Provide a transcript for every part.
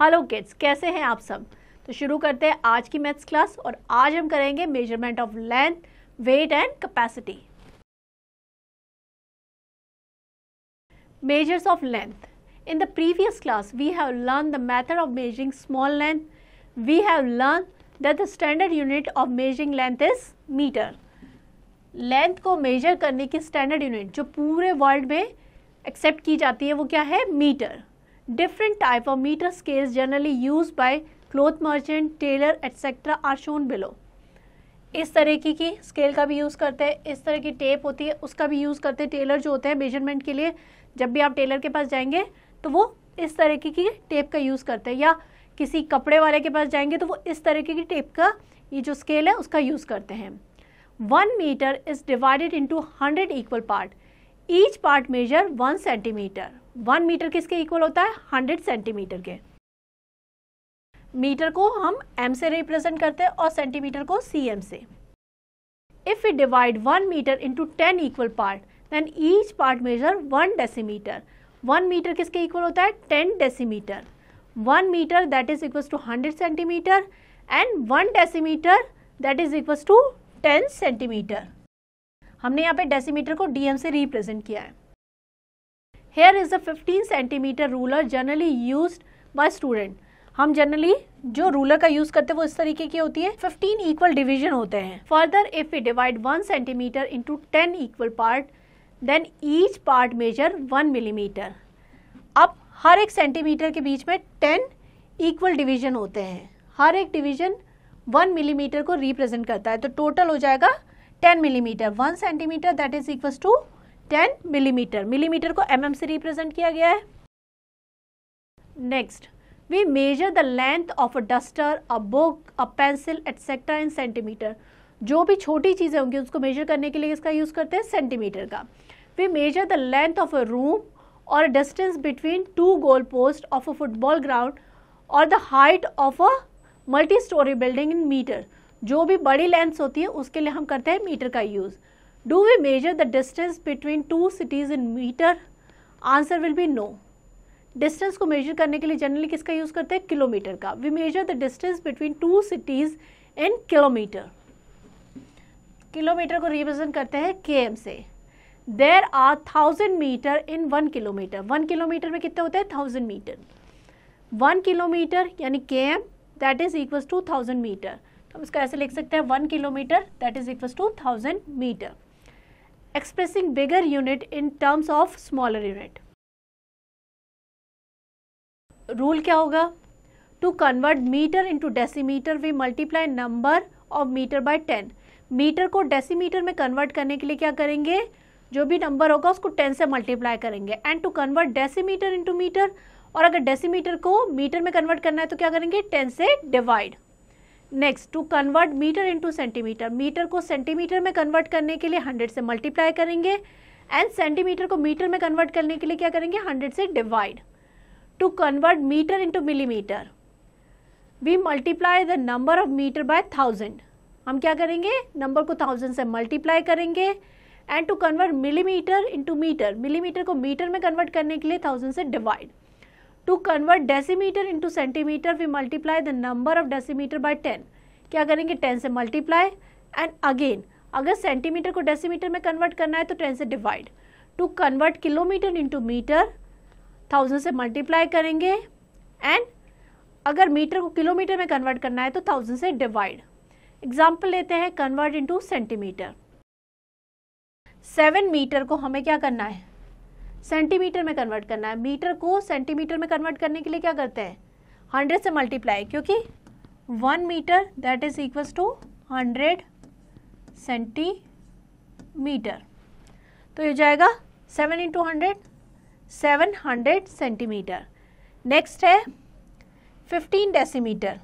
Hello kids, कैसे हैं आप सब। तो शुरू करते हैं आज की मैथ्स क्लास और आज हम करेंगे measurement of length, weight and capacity. Measures of length. In the previous class, we have learned the method of measuring small length. We have learned that the standard unit of measuring length is meter. Length को major करने की standard unit जो पूरे world में accept की जाती है वो क्या है? Metre. Different type of metre scales generally use by cloth merchant, tailor etcetera are shown below. इस तरह की स्केल का भी यूज़ करते हैं, इस तरह की टेप होती है उसका भी यूज़ करते हैं. टेलर जो होते हैं मेजरमेंट के लिए, जब भी आप टेलर के पास जाएंगे तो वो इस तरह की टेप का यूज़ करते हैं, या किसी कपड़े वाले के पास जाएंगे तो वो इस तरह की टेप का, ये जो स्केल है उसका यूज़ करते हैं. 1 metre is divided into 100 equal part. Each part measure 1 centimetre. 1 metre किसके इक्वल होता है? 100 सेंटीमीटर के. मीटर को हम m से रिप्रेजेंट करते हैं और सेंटीमीटर को cm से. If we divide 1 metre into 10 equal part then each part measure 1 decimetre. 1 metre किसके इक्वल होता है? 10 decimetre. 1 metre that is equal to 100 centimetre and 1 decimetre that is equal to 10 centimetre. हमने यहाँ पे डेसीमीटर को dm से represent किया है. Here is a 15 centimetre ruler generally used by student. हम जनरली जो रूलर का यूज करते हैं वो इस तरीके की होती है. 15 इक्वल डिवीजन होते हैं. Further if we divide 1 centimetre into 10 equal part then each part measure 1 millimetre. अब हर एक सेंटीमीटर के बीच में 10 इक्वल डिवीजन होते हैं. हर एक डिवीजन 1 मिलीमीटर को रिप्रेजेंट करता है, तो टोटल हो जाएगा 10 millimetre. 1 centimetre that is equal to 10 millimetre. Millimetre को mm से रिप्रेजेंट किया गया है. Next we measure the length of a duster, a book, a pencil, etc. in centimeter. जो भी छोटी चीज़ें होंगी उसको मेजर करने के लिए इसका यूज़ करते हैं सेंटीमीटर का. We measure the length of a room or a distance between 2 goal posts of a football ground or the height of a multi-story building in meter. जो भी बड़ी लेंथ्स होती है उसके लिए हम करते हैं मीटर का use. Do we measure the distance between 2 cities in meter? Answer will be no. Distance को मेजर करने के लिए जनरली किसका यूज़ करते हैं? किलोमीटर का. We measure the distance between 2 cities in kilometre. Kilometre को रिप्रेजेंट करते हैं km से. There are 1000 metre in 1 kilometre. 1 kilometre में कितने होते हैं? 1000 मीटर. 1 किलोमीटर यानी km that is equal to 1000 metre. तो हम इसको ऐसे लिख सकते हैं 1 kilometre that is equal to 1000 metre. Expressing bigger unit in terms of smaller unit. Rule क्या होगा? To convert metre into decimetre we multiply number of metre by 10. Metre को डेसीमीटर में कन्वर्ट करने के लिए क्या करेंगे? जो भी नंबर होगा उसको 10 से मल्टीप्लाई करेंगे. And to convert decimetre into metre, और अगर डेसीमीटर को मीटर में कन्वर्ट करना है तो क्या करेंगे? 10 से divide. Next to convert metre into centimetre. Metre को सेंटीमीटर में कन्वर्ट करने के लिए 100 से मल्टीप्लाई करेंगे एंड सेंटीमीटर को मीटर में कन्वर्ट करने के लिए क्या करेंगे? 100 से divide. To convert meter into millimeter, we multiply the number of meter by 1000. हम क्या करेंगे? नंबर को 1000 से मल्टीप्लाई करेंगे. And to convert millimetre into metre, millimetre को मीटर में कन्वर्ट करने के लिए 1000 से divide. To convert decimetre into centimetre we multiply the number of decimetre by 10. क्या करेंगे? 10 से मल्टीप्लाई एंड अगेन अगर सेंटीमीटर को डेसीमीटर में कन्वर्ट करना है तो 10 से divide. To convert kilometre into metre 1000 से मल्टीप्लाई करेंगे एंड अगर मीटर को किलोमीटर में कन्वर्ट करना है तो 1000 से डिवाइड. एग्जाम्पल लेते हैं कन्वर्ट इनटू सेंटीमीटर. 7 मीटर को हमें क्या करना है? सेंटीमीटर में कन्वर्ट करना है. मीटर को सेंटीमीटर में कन्वर्ट करने के लिए क्या करते हैं? 100 से मल्टीप्लाई, क्योंकि 1 metre that is equal to 100 centimetre. तो ये जाएगा 7 इंटू 100 700 सेंटीमीटर. नेक्स्ट है 15 डेसीमीटर.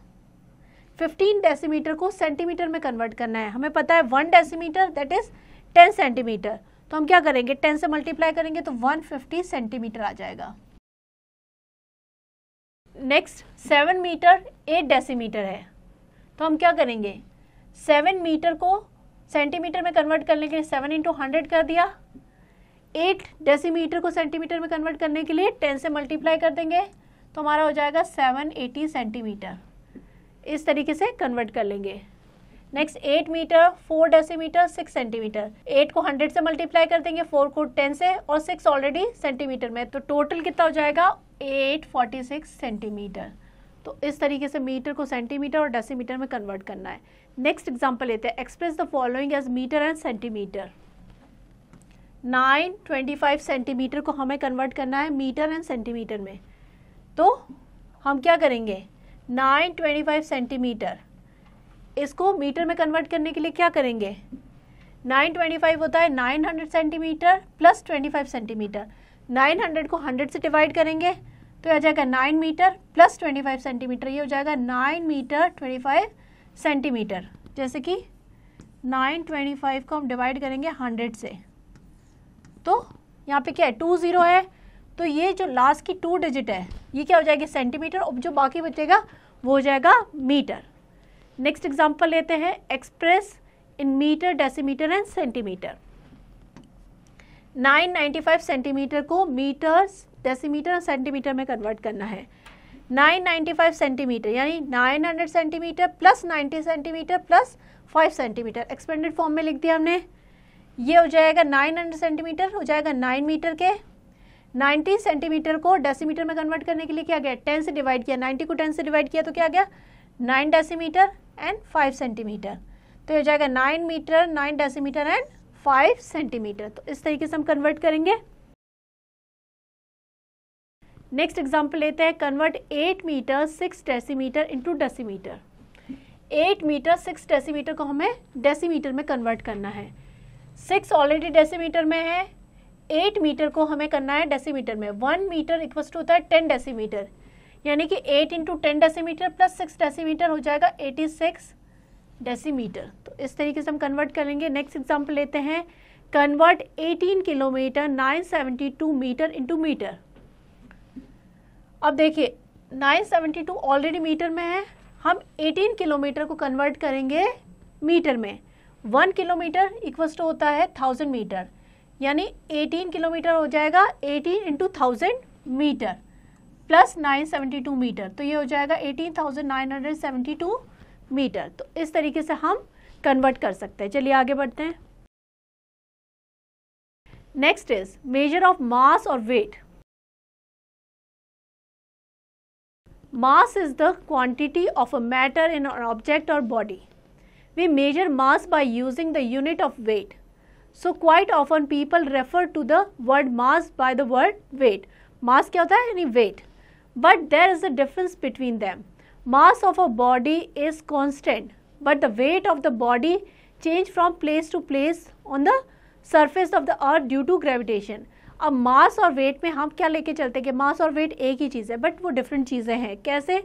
15 डेसीमीटर को सेंटीमीटर में कन्वर्ट करना है. हमें पता है 1 डेसीमीटर दैट इज 10 सेंटीमीटर. तो हम क्या करेंगे? 10 से मल्टीप्लाई करेंगे तो 150 सेंटीमीटर आ जाएगा. नेक्स्ट 7 मीटर 8 डेसीमीटर है. तो हम क्या करेंगे? 7 मीटर को सेंटीमीटर में कन्वर्ट करने के लिए 7 इंटू 100 कर दिया. 8 डेसीमीटर को सेंटीमीटर में कन्वर्ट करने के लिए 10 से मल्टीप्लाई कर देंगे तो हमारा हो जाएगा 780 सेंटीमीटर। इस तरीके से कन्वर्ट कर लेंगे। Next 8 metre, 4 decimetre, 6 centimetre. 8 को 100 से मल्टीप्लाई कर देंगे, 4 को 10 से, और 6 ऑलरेडी सेंटीमीटर में, तो टोटल कितना हो जाएगा 846 सेंटीमीटर। तो इस तरीके से मीटर को सेंटीमीटर और डेसीमीटर में कन्वर्ट करना है। नेक्स्ट एग्जांपल लेते हैं। Express the following as metre and centimetre. 925 centimetre को हमें कन्वर्ट करना है मीटर एंड सेंटीमीटर में। तो हम क्या करेंगे, 925 सेंटीमीटर, इसको मीटर में कन्वर्ट करने के लिए क्या करेंगे, 925 होता है 900 सेंटीमीटर प्लस 25 सेंटीमीटर। 900 को 100 से डिवाइड करेंगे तो आ जाएगा 9 मीटर प्लस 25 सेंटीमीटर, ये हो जाएगा 9 मीटर 25 सेंटीमीटर। जैसे कि 925 को हम डिवाइड करेंगे 100 से, तो यहाँ पे क्या है 20 है, तो ये जो लास्ट की 2 डिजिट है ये क्या हो जाएगी सेंटीमीटर, और जो बाकी बचेगा वो हो जाएगा मीटर। नेक्स्ट एग्जांपल लेते हैं। Express in metre, decimetre and centimetre. 995 centimetre को मीटर्स, डेसीमीटर और सेंटीमीटर में कन्वर्ट करना है। 995 सेंटीमीटर यानी 900 centimetre plus 90 centimetre plus 5 centimetre, expanded form में लिख दिया हमने। ये हो जाएगा 900 सेंटीमीटर हो जाएगा 9 मीटर के। 90 सेंटीमीटर को डेसीमीटर में कन्वर्ट करने के लिए क्या गया, 10 से डिवाइड किया, 90 को 10 से डिवाइड किया तो क्या गया 9 डेसीमीटर एंड 5 सेंटीमीटर। तो ये हो जाएगा 9 मीटर, 9 डेसीमीटर एंड 5 सेंटीमीटर। तो इस तरीके से हम कन्वर्ट करेंगे। नेक्स्ट एग्जांपल लेते हैं। Convert 8 metre 6 decimetre into decimetre. 8 metre 6 decimetre को हमें डेसीमीटर में कन्वर्ट करना है। 6 ऑलरेडी डेसीमीटर में है, 8 मीटर को हमें करना है डेसीमीटर में। 1 मीटर इक्वल्स टू होता है 10 डेसीमीटर, यानी कि 8 इंटू 10 डेसीमीटर प्लस 6 डेसीमीटर हो जाएगा 86 डेसीमीटर। तो इस तरीके से हम कन्वर्ट करेंगे। नेक्स्ट एग्जांपल लेते हैं। Convert 18 kilometre 972 metre into metre. अब देखिए 972 ऑलरेडी मीटर में है, हम 18 किलोमीटर को कन्वर्ट करेंगे मीटर में। 1 किलोमीटर इक्वल्स टू होता है 1000 मीटर, यानी 18 किलोमीटर हो जाएगा 18 इंटू 1000 मीटर प्लस 972 मीटर, तो ये हो जाएगा 18,972 मीटर। तो इस तरीके से हम कन्वर्ट कर सकते हैं। चलिए आगे बढ़ते हैं। Next is measure of mass और wait. Mass is the quantity of a matter in an object or body. We measure mass by using the unit of weight. So quite often people refer to the word mass by the word weight. Mass क्या होता है यानी weight. But there is a difference between them. Mass of a body is constant, but the weight of the body change from place to place on the surface of the earth due to gravitation. अब मास और wait में हम क्या लेके चलते हैं कि मास और वेट एक ही चीज़ है, बट वो डिफरेंट चीज़ें हैं। कैसे?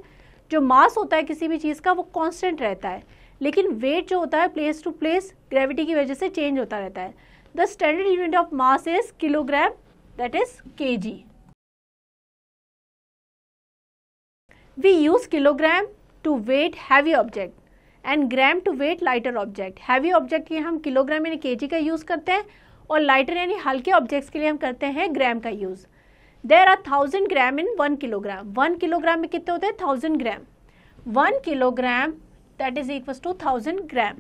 जो मास होता है किसी भी चीज़ का वो कांस्टेंट रहता है, लेकिन वेट जो होता है प्लेस टू प्लेस ग्रेविटी की वजह से चेंज होता रहता है। The standard unit of mass is kilogram, that is kg. We use kilogram to weight heavy object and gram to weight lighter object. Heavy object के हम किलोग्राम यानी kg का यूज़ करते हैं, और लाइटर यानी हल्के ऑब्जेक्ट्स के लिए हम करते हैं ग्राम का use. There are 1000 gram in 1 kilogram. 1 kilogram में कितने होते हैं 1000 gram. 1 kilogram that is equal to 1000 gram.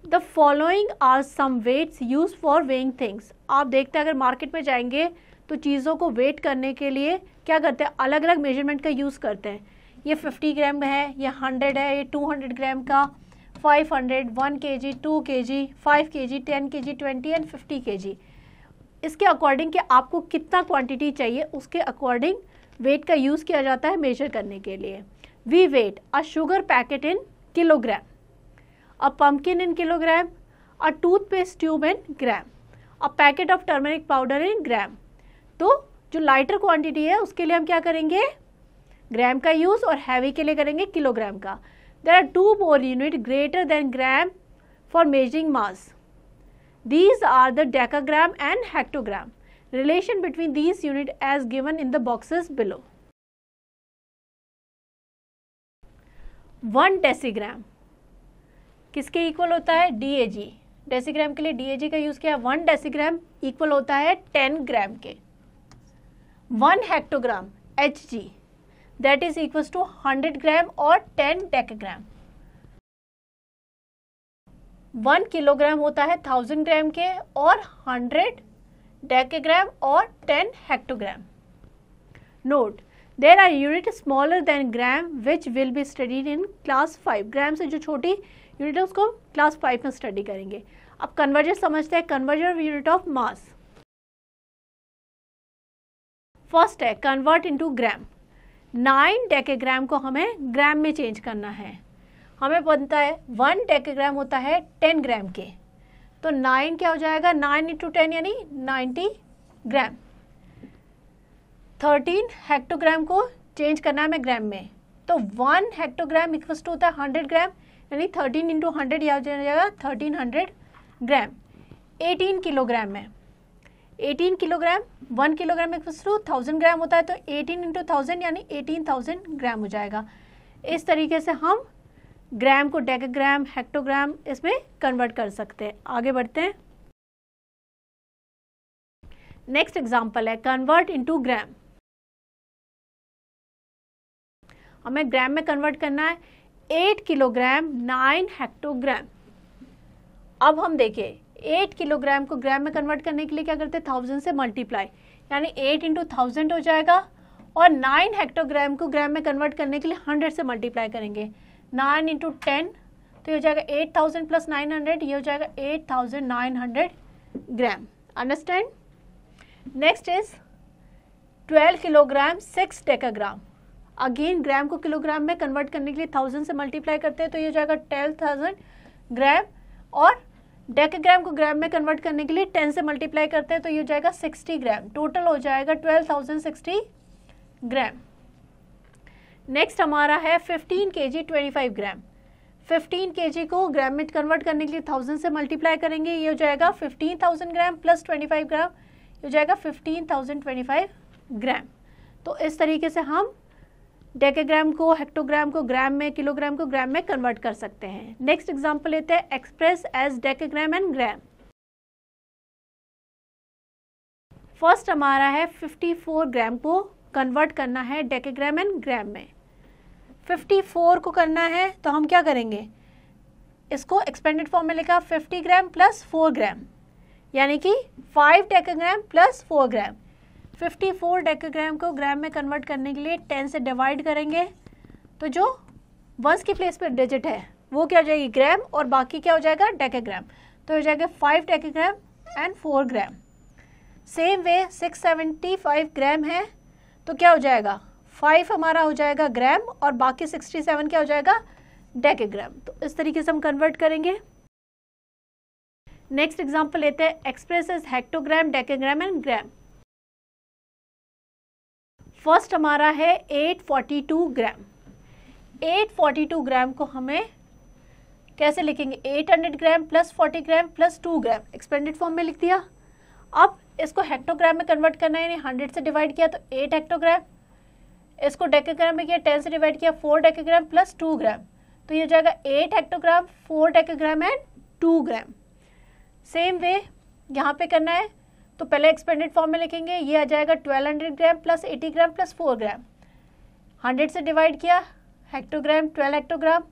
The following are some weights use for weighing things. आप देखते हैं अगर मार्केट में जाएंगे तो चीज़ों को वेट करने के लिए क्या करते हैं, अलग अलग मेजरमेंट का यूज़ करते हैं। ये 50 ग्राम है, ये 100 है, ये 200 ग्राम का, 500, 1 kg, 2 kg, 5 kg, 10 kg, 20 and 50 kg। इसके अकॉर्डिंग कि आपको कितना क्वांटिटी चाहिए उसके अकॉर्डिंग वेट का यूज़ किया जाता है मेजर करने के लिए। We weight a sugar packet in kilogram, a pumpkin in kilogram, a toothpaste tube in gram, a packet of turmeric powder in gram. तो जो लाइटर क्वांटिटी है उसके लिए हम क्या करेंगे ग्राम का यूज़, और हैवी के लिए करेंगे किलोग्राम का। There are 2 more units greater than gram for measuring mass. These are the decagram and hectogram. Relation between these units as given in the boxes below. 1 decigram किसके इक्वल होता है DAG। Decigram के लिए DAG का use किया। 1 decigram equal होता है 10 gram के। 1 hectogram Hg, that is equal to 100 gram और 10 डेकाग्राम। 1 किलोग्राम होता है 1000 ग्राम के और 100 डेकाग्राम और 10 hectogram. Note, there are unit smaller than gram which will be studied in class 5। Gram से जो छोटी यूनिट है उसको क्लास 5 में स्टडी करेंगे। अब कन्वर्जन समझते हैं, conversion of unit of mass. First है कन्वर्ट इनटू ग्राम। 9 डेकाग्राम को हमें ग्राम में चेंज करना है। हमें बनता है 1 डेकाग्राम होता है 10 ग्राम के, तो 9 क्या हो जाएगा, 9 इंटू 10 यानी 90 ग्राम। 13 हेक्टोग्राम को चेंज करना है हमें ग्राम में, तो 1 हेक्टोग्राम इक्वल्स टू होता है 100 ग्राम, यानी 13 इंटू 100 यह हो जाएगा 1300 ग्राम। 18 किलोग्राम में 18 किलोग्राम, 1 किलोग्राम इक्वल्स टू 1000 ग्राम होता है, तो 18 इंटू 1000 यानी 18,000 ग्राम हो जाएगा। इस तरीके से हम ग्राम को डेकाग्राम, हेक्टोग्राम इसमें कन्वर्ट कर सकते हैं। आगे बढ़ते हैं। नेक्स्ट एग्जांपल है कन्वर्ट इनटू ग्राम। हमें ग्राम में कन्वर्ट करना है। 8 किलोग्राम 9 हेक्टोग्राम। अब हम देखें 8 किलोग्राम को ग्राम में कन्वर्ट करने के लिए क्या करते हैं, 1000 से मल्टीप्लाई, यानी 8 इंटू 1000 हो जाएगा, और 9 हेक्टोग्राम को ग्राम में कन्वर्ट करने के लिए 100 से मल्टीप्लाई करेंगे। 9 इंटू 10 तो ये हो जाएगा 8000 प्लस 900, ये हो जाएगा 8900 gram. Understand. Next is 12 kilogram 6 decagram. Again gram को किलोग्राम में कन्वर्ट करने के लिए 1000 से मल्टीप्लाई करते हैं, तो ये हो जाएगा 12000 ग्राम, और डेकाग्राम को ग्राम में कन्वर्ट करने के लिए 10 से मल्टीप्लाई करते हैं, तो ये हो जाएगा 60 ग्राम। टोटल हो जाएगा 12060 ग्राम। नेक्स्ट हमारा है 15 kg 25 ग्राम। 15 kg को ग्राम में कन्वर्ट करने के लिए 1000 से मल्टीप्लाई करेंगे, ये हो जाएगा 15000 ग्राम प्लस 25 ग्राम, ये हो जाएगा 15025 ग्राम। तो इस तरीके से हम डेकाग्राम को, हेक्टोग्राम को ग्राम में, किलोग्राम को ग्राम में कन्वर्ट कर सकते हैं। नेक्स्ट एग्जांपल लेते हैं express as decagram and gram. First हमारा है 54 ग्राम को कन्वर्ट करना है डेकाग्राम एंड ग्राम में। 54 को करना है तो हम क्या करेंगे, इसको एक्सपेंडेड फॉर्म में लिखा 50 ग्राम प्लस 4 ग्राम, यानी कि 5 डेकाग्राम प्लस 4 ग्राम। 54 डेकाग्राम को ग्राम में कन्वर्ट करने के लिए 10 से डिवाइड करेंगे, तो जो वंस की प्लेस पे डिजिट है वो क्या हो जाएगी, ग्राम, और बाकी क्या हो जाएगा, डेकाग्राम। तो हो जाएगा 5 decagram and 4 gram. Same way 675 ग्राम है, तो क्या हो जाएगा, 5 हमारा हो जाएगा ग्राम और बाकी 67 क्या हो जाएगा, डेकाग्राम। तो इस तरीके से हम कन्वर्ट करेंगे। नेक्स्ट एग्जांपल लेते हैं express as hectogram, decagram and gram. First हमारा है 842 ग्राम। 842 ग्राम को हमें कैसे लिखेंगे, 800 ग्राम प्लस 40 ग्राम प्लस 2 ग्राम, एक्सपेंडेड फॉर्म में लिख दिया। अब इसको हेक्टोग्राम में कन्वर्ट करना है, यानी 100 से डिवाइड किया तो 8 हेक्टोग्राम, इसको डेकाग्राम में किया 10 से डिवाइड किया 4 डेकाग्राम प्लस 2 ग्राम, तो ये हो जाएगा 8 hectogram, 4 decagram and 2 gram. Same way यहाँ पे करना है, तो पहले एक्सपेंडेड फॉर्म में लिखेंगे, ये आ जाएगा 1200 ग्राम प्लस 80 ग्राम प्लस 4 ग्राम। 100 से डिवाइड किया हेक्टोग्राम, 12 हेक्टोग्राम,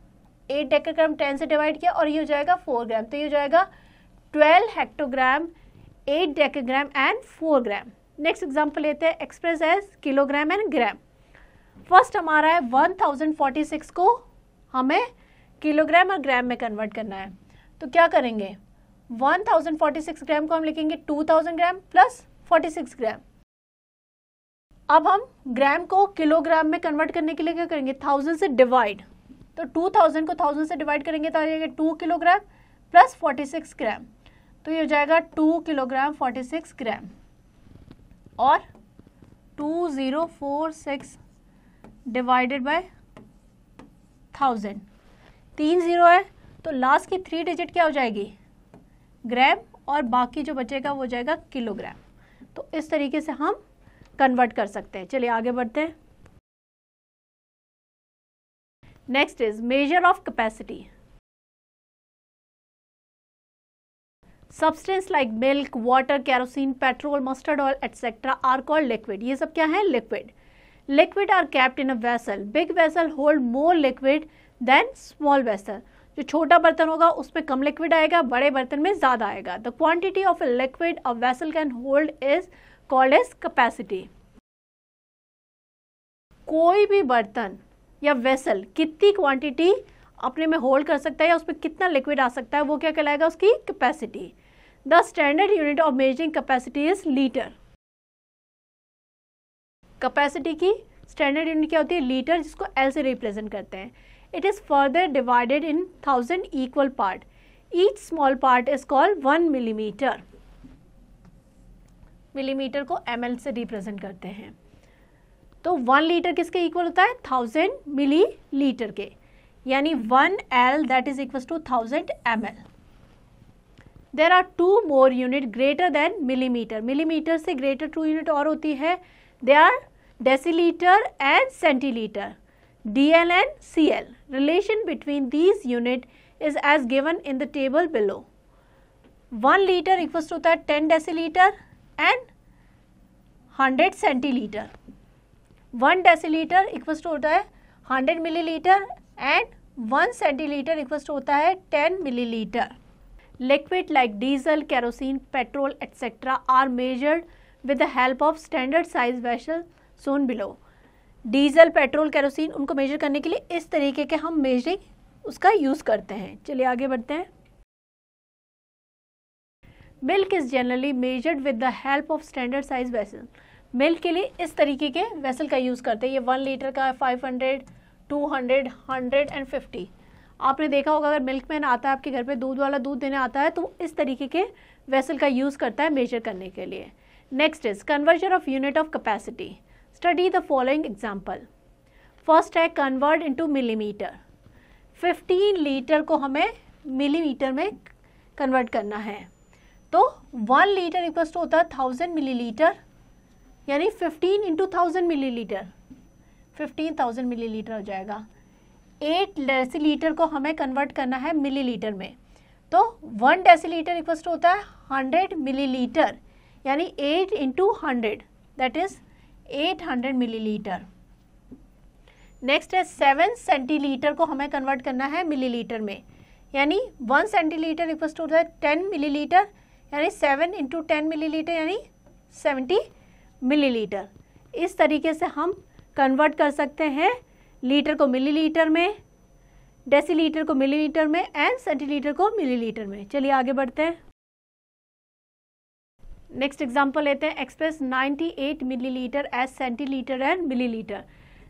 8 डेकाग्राम 10 से डिवाइड किया और ये हो जाएगा 4 ग्राम, तो ये हो जाएगा 12 hectogram, 8 decagram and 4 gram. Next example लेते हैं express as kilogram and gram. First हमारा है 1046 को हमें किलोग्राम और ग्राम में कन्वर्ट करना है, तो क्या करेंगे, 1046 ग्राम को हम लिखेंगे 2000 ग्राम प्लस 46 ग्राम। अब हम ग्राम को किलोग्राम में कन्वर्ट करने के लिए क्या करेंगे, 1000 से डिवाइड, तो 2000 को 1000 से डिवाइड करेंगे तो आ जाएगा 2 किलोग्राम प्लस 46 ग्राम, तो ये हो जाएगा 2 किलोग्राम 46 ग्राम। और 2046 डिवाइडेड बाय 1000, 3 0 है, तो लास्ट की 3 डिजिट क्या हो जाएगी, ग्राम, और बाकी जो बचेगा वो जाएगा किलोग्राम। तो इस तरीके से हम कन्वर्ट कर सकते हैं। चलिए आगे बढ़ते हैं। Next is measure of capacity. Substance like milk, water, kerosene, petrol, mustard oil etcetera are called liquid. ये सब क्या है, liquid. Liquid are capped in a vessel, big vessel hold more liquid than small vessel, जो छोटा बर्तन होगा उसमें कम liquid आएगा, बड़े बर्तन में ज़्यादा आएगा। The quantity of a liquid a vessel can hold is called as capacity. कोई भी बर्तन या वेसल कितनी क्वांटिटी अपने में होल्ड कर सकता है या उसमें कितना लिक्विड आ सकता है, वो क्या कहलाएगा, उसकी capacity. The standard unit of measuring capacity is litre. Capacity की स्टैंडर्ड यूनिट क्या होती है, लीटर, जिसको एल से रिप्रेजेंट करते हैं। It is further divided in 1000 equal part, each small part is called 1 millimetre. Millimetre को ml से रिप्रेजेंट करते हैं। तो 1 लीटर किसके इक्वल होता है, 1000 मिलीलीटर के, यानी 1L that is equal to 1000 ml। There are 2 more unit greater than millimetre, millimetre से ग्रेटर 2 यूनिट और होती है, they are decilitre and centilitre, DL and CL. Relation between these unit is as given in the table below. 1 liter equals to होता है 10 deciliter and 100 centiliter. 1 deciliter equals to होता है 100 milliliter and 1 centiliter equals to होता है 10 milliliter. Liquid like diesel, kerosene, petrol, etc. are measured with the help of standard size vessel shown below. Diesel, petrol, kerosene, उनको major करने के लिए इस तरीके के हम मेजरिंग उसका यूज़ करते हैं। चलिए आगे बढ़ते हैं। Milk is generally measured with the help of standard size vessel. Milk के लिए इस तरीके के वेसल का यूज़ करते हैं। ये 1 लीटर का 500, 200, 100 एंड 50। आपने देखा होगा अगर मिल्कमैन आता है आपके घर पे, दूध वाला दूध देने आता है, तो इस तरीके के वेसल का यूज़ करता है मेजर करने के लिए। Next is conversion of unit of capacity. Study the following example. First है कन्वर्ट इनटू मिलीमीटर। 15 लीटर को हमें मिलीमीटर में कन्वर्ट करना है, तो 1 लीटर इक्वल्स टू होता है 1000 मिलीलीटर, यानी 15 इंटू 1000 मिलीलीटर, 15,000 मिलीलीटर हो जाएगा। 8 डेसीलीटर को हमें कन्वर्ट करना है मिलीलीटर में, तो 1 डेसीलीटर इक्वल्स टू होता है 100 मिलीलीटर, यानी 8 into 100 that is 800 millilitre. Next है 7 सेंटीलीटर को हमें कन्वर्ट करना है मिलीलीटर में, यानी 1 सेंटीलीटर इक्वल्स टू होता है 10 मिलीलीटर, यानी 7 इंटू 10 मिलीलीटर यानी 70 मिलीलीटर। इस तरीके से हम कन्वर्ट कर सकते हैं लीटर को मिलीलीटर में, डेसीलीटर को मिलीलीटर में एंड सेंटीलीटर को मिलीलीटर में। चलिए आगे बढ़ते हैं। नेक्स्ट एग्जांपल लेते हैं। Express 98 millilitre as centilitre and millilitre.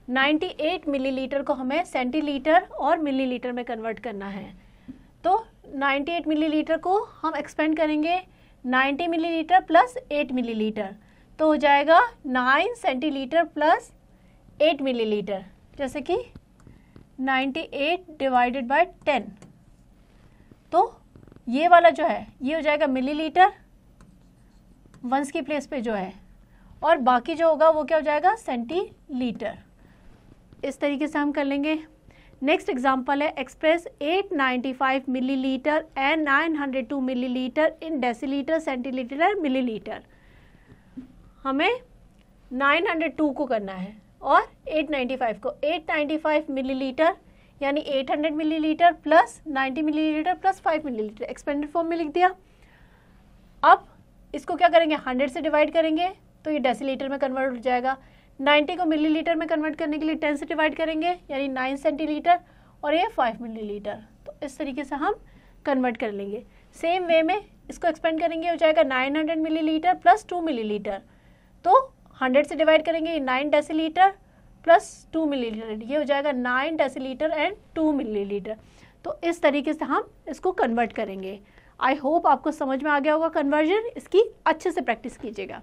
98 millilitre को हमें सेंटीलीटर और मिलीलीटर में कन्वर्ट करना है, तो 98 मिलीलीटर को हम एक्सपेंड करेंगे 90 मिलीलीटर प्लस 8 मिलीलीटर, तो हो जाएगा 9 सेंटीलीटर प्लस 8 मिलीलीटर, जैसे कि 98 डिवाइडेड बाय 10, तो ये वाला जो है ये हो जाएगा मिलीलीटर वंस की प्लेस पे जो है, और बाकी जो होगा वो क्या हो जाएगा सेंटीलीटर। इस तरीके से हम कर लेंगे। नेक्स्ट एग्जांपल है express 895 millilitre and 902 millilitre in decilitre, centilitre and millilitre. हमें 902 को करना है और 895 को। 895 मिलीलीटर यानी 800 millilitre plus 90 millilitre plus 5 millilitre, expanded form में लिख दिया। अब इसको क्या करेंगे 100 से डिवाइड करेंगे तो ये डेसीलीटर में कन्वर्ट हो जाएगा। 90 को मिलीलीटर में कन्वर्ट करने के लिए 10 से डिवाइड करेंगे यानी 9 सेंटीलीटर और ये 5 मिलीलीटर, तो इस तरीके से हम कन्वर्ट कर लेंगे। सेम वे में इसको एक्सपेंड करेंगे, हो जाएगा 900 मिलीलीटर प्लस 2 मिलीलीटर, तो 100 से डिवाइड करेंगे 9 डेसीलीटर प्लस 2 मिलीलीटर, ये हो जाएगा 9 डेसीलीटर एंड 2 मिलीलीटर। तो इस तरीके से हम इसको कन्वर्ट करेंगे। आई होप आपको समझ में आ गया होगा कन्वर्जन। इसकी अच्छे से प्रैक्टिस कीजिएगा।